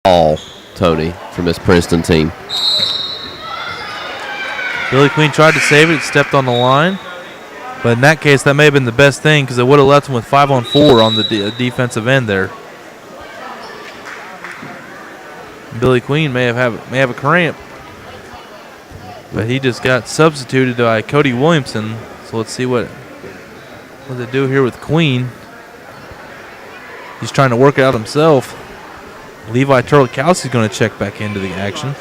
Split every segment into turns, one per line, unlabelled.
ball, Tony, from this Princeton team.
Billy Queen tried to save it, stepped on the line. But in that case, that may have been the best thing because it would have left him with 5-on-4 on the defensive end there. Billy Queen may have a cramp. But he just got substituted by Cody Williamson. So let's see what they do here with Queen. He's trying to work it out himself. Levi Turlikowski's going to check back into the action.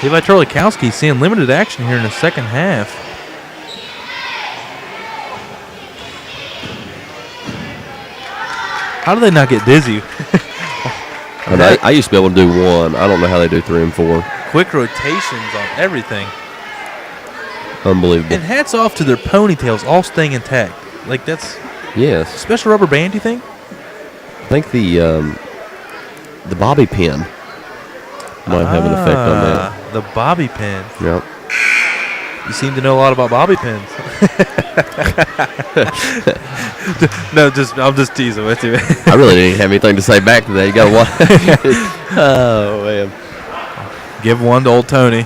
Levi Turlikowski seeing limited action here in the second half. How do they not get dizzy?
I used to be able to do one. I don't know how they do 3 and 4.
Quick rotations on everything.
Unbelievable.
And hats off to their ponytails all staying intact. Like that's special rubber band, do you think?
I think the bobby pin might have an effect on that.
The bobby pin.
Yep.
You seem to know a lot about bobby pins. No, I'm just teasing with you.
I really didn't have anything to say back to that. You got to watch. Oh, man.
Give one to old Tony.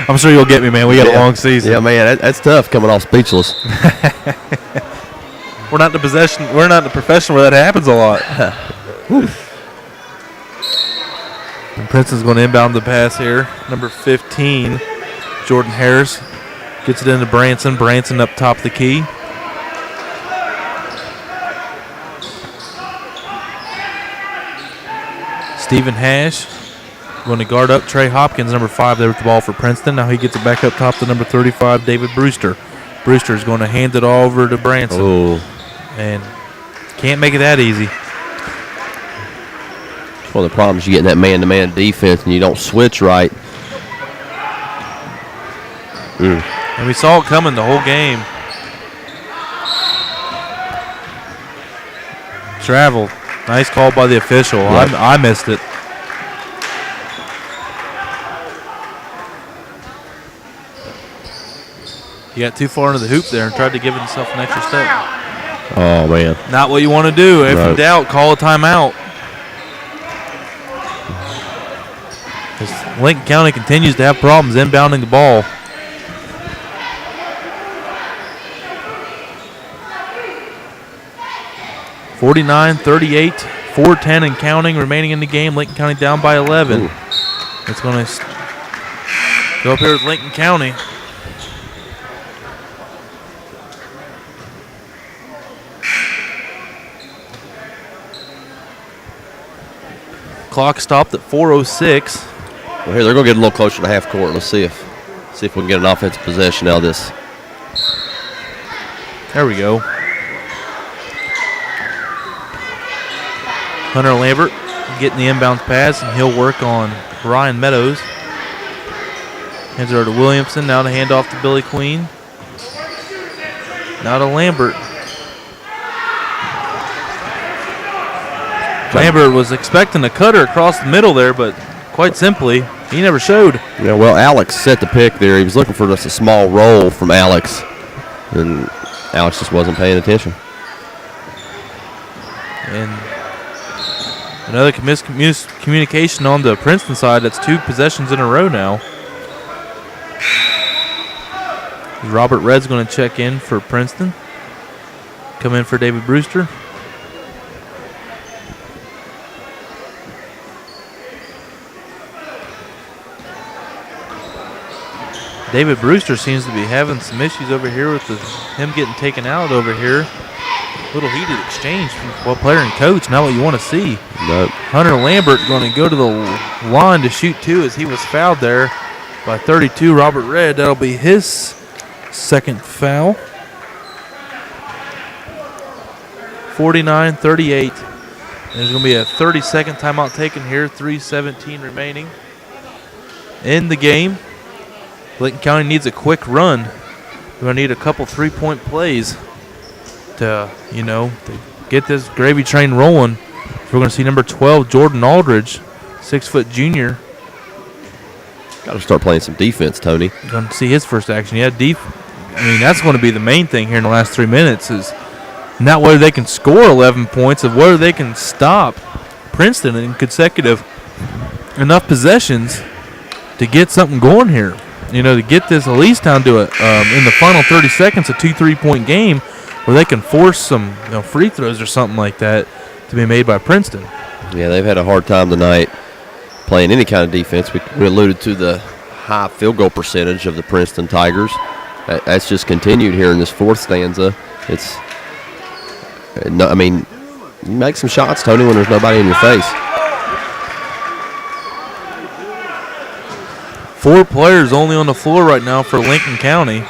I'm sure you'll get me, man. We got a long season.
Yeah, man, that's tough coming off speechless.
We're not in the profession where that happens a lot. And Princeton's going to inbound the pass here. Number 15, Jordan Harris gets it into Branson. Branson up top of the key. Stephen Hash going to guard up Trey Hopkins, number 5 there with the ball for Princeton. Now he gets it back up top to number 35, David Brewster. Brewster is going to hand it all over to Branson.
Oh.
And can't make it that easy.
One of the problems you get in that man-to-man defense and you don't switch right.
And we saw it coming the whole game. Travel. Nice call by the official. Yep. I missed it. He got too far into the hoop there and tried to give himself an extra step.
Oh, man.
Not what you want to do. If in doubt, call a timeout. As Lincoln County continues to have problems inbounding the ball. (49-38), 4:10 and counting remaining in the game. Lincoln County down by 11. Ooh. It's going to go up here with Lincoln County. Clock stopped at 4:06.
Well, here they're going to get a little closer to half court. Let's see if we can get an offensive possession out of this.
There we go. Hunter Lambert getting the inbound pass, and he'll work on Ryan Meadows. Hands it over to Williamson. Now to hand off to Billy Queen. Now to Lambert. Lambert was expecting a cutter across the middle there, but quite simply, he never showed.
Yeah, well, Alex set the pick there. He was looking for just a small roll from Alex, and Alex just wasn't paying attention.
And another miscommunication on the Princeton side. That's 2 possessions in a row now. Robert Red's going to check in for Princeton. Come in for David Brewster. David Brewster seems to be having some issues over here with him getting taken out over here. Little heated exchange from player and coach. Not what you want to see.
Nope.
Hunter Lambert going to go to the line to shoot 2 as he was fouled there by 32, Robert Red. That'll be his second foul. 49-38. There's going to be a 30-second timeout taken here. 3:17 remaining in the game. Lincoln County needs a quick run. We're going to need a couple 3-point plays to get this gravy train rolling. We're going to see number 12, Jordan Aldridge, 6-foot junior.
Got to start playing some defense, Tony.
Going to see his first action. Yeah, that's going to be the main thing here in the last 3 minutes is not whether they can score 11 points, of whether they can stop Princeton in consecutive enough possessions to get something going here. To get this at least down to in the final 30 seconds, a 2 3-point game where they can force some free throws or something like that to be made by Princeton.
Yeah, they've had a hard time tonight playing any kind of defense. We alluded to the high field goal percentage of the Princeton Tigers. That's just continued here in this fourth stanza. You make some shots, Tony, when there's nobody in your face.
4 players only on the floor right now for Lincoln County.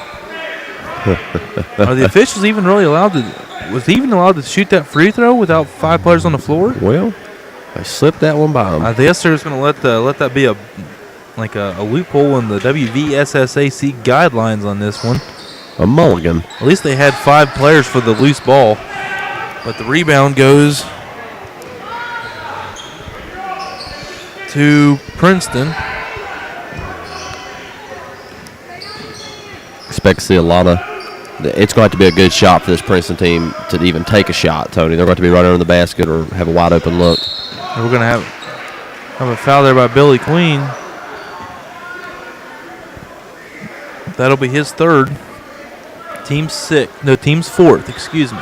Are the officials even really allowed to? Was he even allowed to shoot that free throw without 5 players on the floor?
Well, I slipped that one by him.
I guess they're just going to let that be a loophole in the WVSSAC guidelines on this one.
A mulligan.
At least they had 5 players for the loose ball, but the rebound goes to Princeton.
Expect to see a lot of. It's going to be a good shot for this Princeton team to even take a shot, Tony. They're going to be right under the basket or have a wide open look.
We're going to have a foul there by Billy Queen. That'll be his third. Team's fourth, excuse me.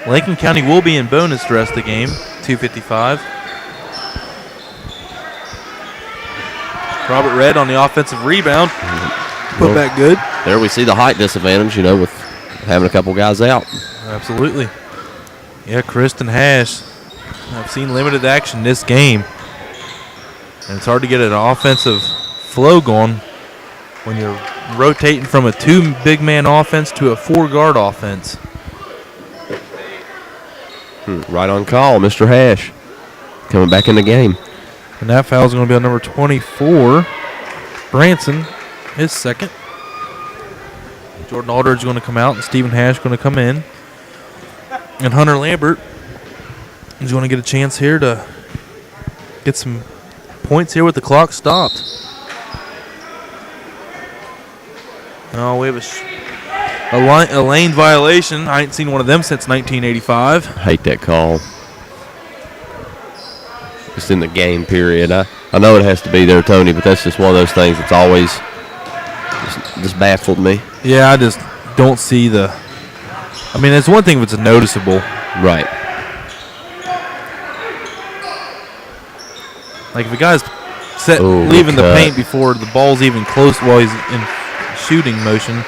Lincoln County will be in bonus the rest of the game, 2:55. Robert Red on the offensive rebound. Put back good.
There we see the height disadvantage, with having a couple guys out.
Absolutely. Yeah, Kristen Hash. I've seen limited action this game. And it's hard to get an offensive flow going when you're rotating from a 2 big man offense to a 4 guard offense.
Right on call, Mr. Hash. Coming back in the game.
And that foul is going to be on number 24, Branson, his second. Jordan Aldridge is going to come out, and Stephen Hash going to come in. And Hunter Lambert is going to get a chance here to get some points here with the clock stopped. Oh, we have a lane violation. I ain't seen one of them since 1985.
I hate that call. Just in the game period. I know it has to be there, Tony, but that's just one of those things that's always just baffled me.
Yeah, I just don't see the. It's one thing if it's noticeable.
Right.
Like if a guy's leaving the paint before the ball's even close while he's in shooting motion.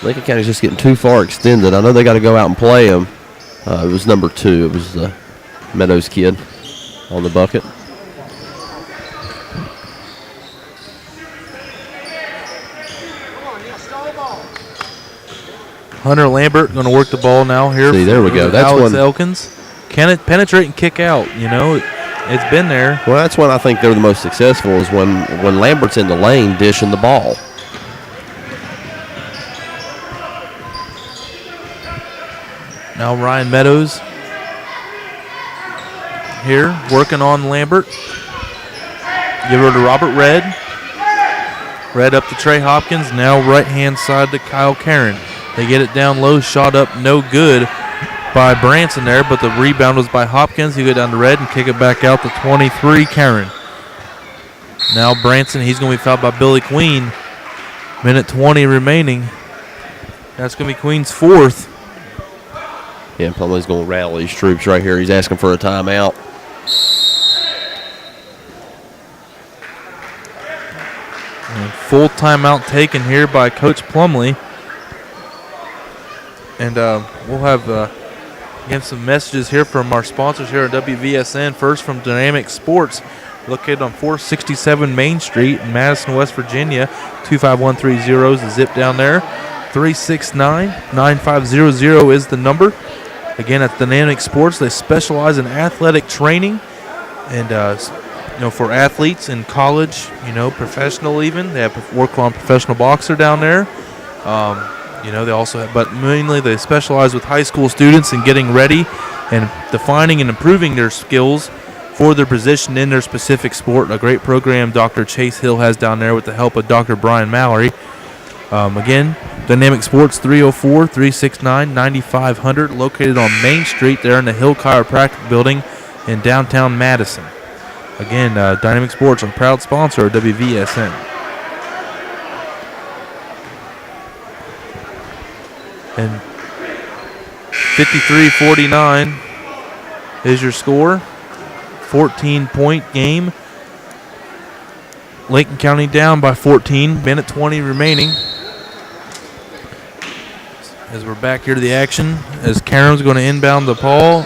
Lincoln County's just getting too far extended. I know they got to go out and play him. It was number 2. It was the Meadows kid on the bucket.
Hunter Lambert going to work the ball now here.
See, there we go. That's
Alex
one.
Elkins. Can it penetrate and kick out? It's been there.
Well, that's when I think they're the most successful is when Lambert's in the lane dishing the ball.
Now Ryan Meadows here working on Lambert. Give her to Robert Red. Red up to Trey Hopkins. Now right-hand side to Kyle Karen. They get it down low, shot up, no good by Branson there, but the rebound was by Hopkins. He go down to Red and kick it back out to 23, Karen. Now Branson, he's going to be fouled by Billy Queen. Minute 20 remaining. That's going to be Queen's fourth.
Yeah, Plumlee's going to rattle these troops right here. He's asking for a timeout.
And full timeout taken here by Coach Plumlee. And we'll have again some messages here from our sponsors here at WVSN. First from Dynamic Sports, located on 467 Main Street in Madison, West Virginia. 25130 is the zip down there. 369-9500 is the number. Again, at Dynamic Sports, they specialize in athletic training and for athletes in college, professional even. They have work on professional boxer down there. They also have, but mainly they specialize with high school students in getting ready and defining and improving their skills for their position in their specific sport. A great program Dr. Chase Hill has down there with the help of Dr. Brian Mallory. Again, Dynamic Sports 304-369-9500, located on Main Street there in the Hill Chiropractic Building in downtown Madison. Again, Dynamic Sports, a proud sponsor of WVSN. And 53-49 is your score. 14-point game. Lincoln County down by 14. Minute 20 remaining. As we're back here to the action, as Karen's going to inbound the ball.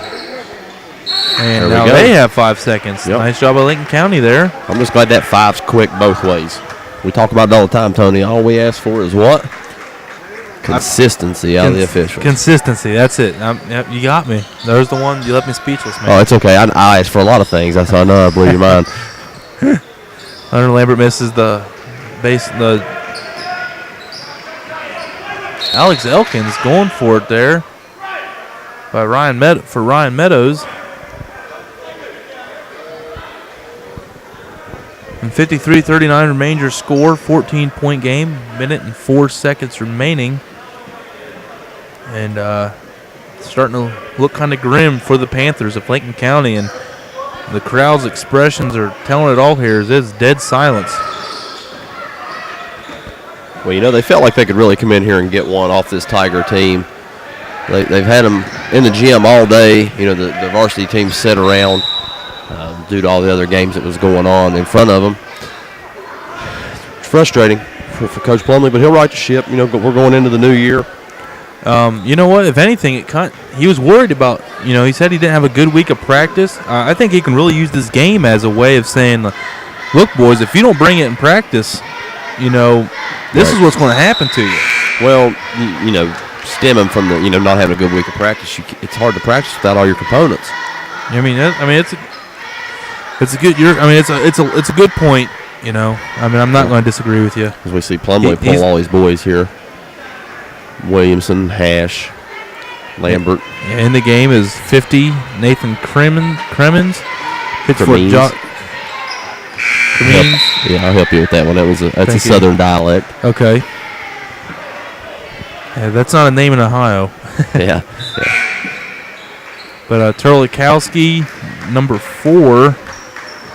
And now they have 5 seconds. Yep. Nice job by Lincoln County there.
I'm just glad that 5's quick both ways. We talk about it all the time, Tony. All we ask for is what? Consistency out of the officials.
Consistency, that's it. Yep, you got me. There's the one. You left me speechless, man.
Oh, it's okay. I ask for a lot of things. That's how I know I blew your mind.
Hunter Lambert misses the base. Alex Elkins going for it there by Ryan Meadows. And 53-39 remains your score. 14-point game. Minute and 4 seconds remaining. And starting to look kind of grim for the Panthers of Lincoln County. And the crowd's expressions are telling it all here. It's dead silence.
Well, you know, they felt like they could really come in here and get one off this Tiger team. They've had them in the gym all day. You know, the varsity team sat around due to all the other games that was going on in front of them. It's frustrating for Coach Plumlee, but he'll right the ship. You know, we're going into the new year.
You know what? If anything, he was worried about, you know, he said he didn't have a good week of practice. I think he can really use this game as a way of saying, look, boys, if you don't bring it in practice, you know, this is what's going to happen to you.
Well, you know, stemming from the, you know, not having a good week of practice, it's hard to practice without all your components.
I mean, it's a good. It's a good point. You know, I mean, I'm not going to disagree with you.
As we see Plumlee pull all his boys here. Williamson, Hash, Lambert.
In the game is 50, Nathan Cremens.
Cremens. Yeah, I'll help you with that one. That's a Southern dialect.
Okay. Yeah, that's not a name in Ohio.
Yeah.
But Terlikowski, number 4,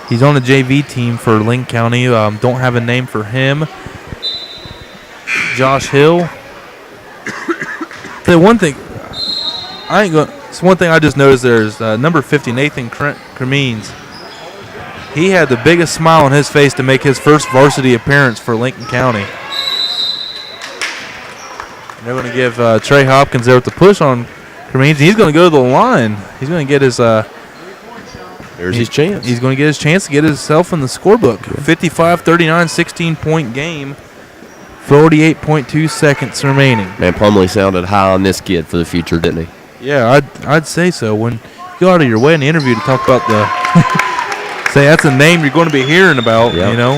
he's on the JV team for Lincoln County. Don't have a name for him. Josh Hill. The one thing it's one thing I just noticed there is number 50, Nathan Cremens. He had the biggest smile on his face to make his first varsity appearance for Lincoln County. And they're going to give Trey Hopkins there with the push on Cremens. He's going to go to the line. He's going to get his.
There's his chance.
He's going to get his chance to get himself in the scorebook. 55-39, 16-point game. 48.2 seconds remaining.
Man, Plumlee sounded high on this kid for the future, didn't he?
Yeah, I'd say so. When you go out of your way in the interview to talk about the say that's a name you're going to be hearing about, you know.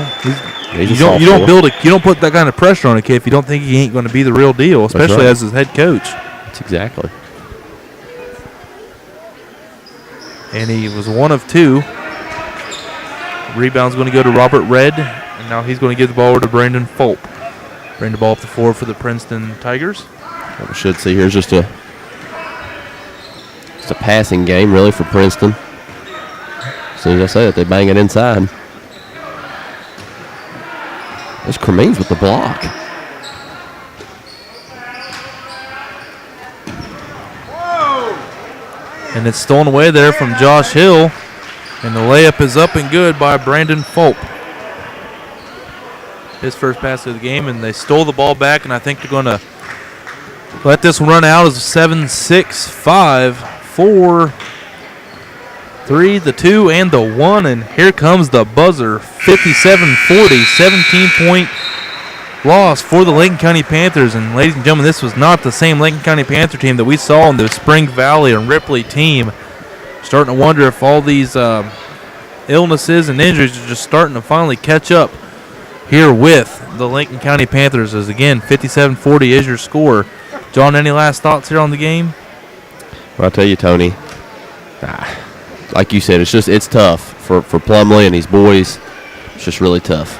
You don't put that kind of pressure on a kid if you don't think he ain't going to be the real deal, especially as his head coach.
That's exactly.
And he was one of 2. Rebound's going to go to Robert Red, and now he's going to give the ball over to Brandon Fulp. Bring the ball up the floor for the Princeton Tigers.
What we should see here is just a passing game, really, for Princeton. As soon as I say that, they bang it inside. There's Cremens with the block.
And it's stolen away there from Josh Hill. And the layup is up and good by Brandon Fulp. His first pass of the game, and they stole the ball back, and I think they're going to let this one run out as 7-6, 5, 4, 3, the 2, and the 1, and here comes the buzzer. 57-40, 17-point loss for the Lincoln County Panthers. And ladies and gentlemen, this was not the same Lincoln County Panther team that we saw in the Spring Valley and Ripley team. Starting to wonder if all these illnesses and injuries are just starting to finally catch up here with the Lincoln County Panthers. As again, 57-40 is your score. John, any last thoughts here on the game?
Well, I'll tell you, Tony, like you said, it's tough for Plumlee and these boys. It's just really tough.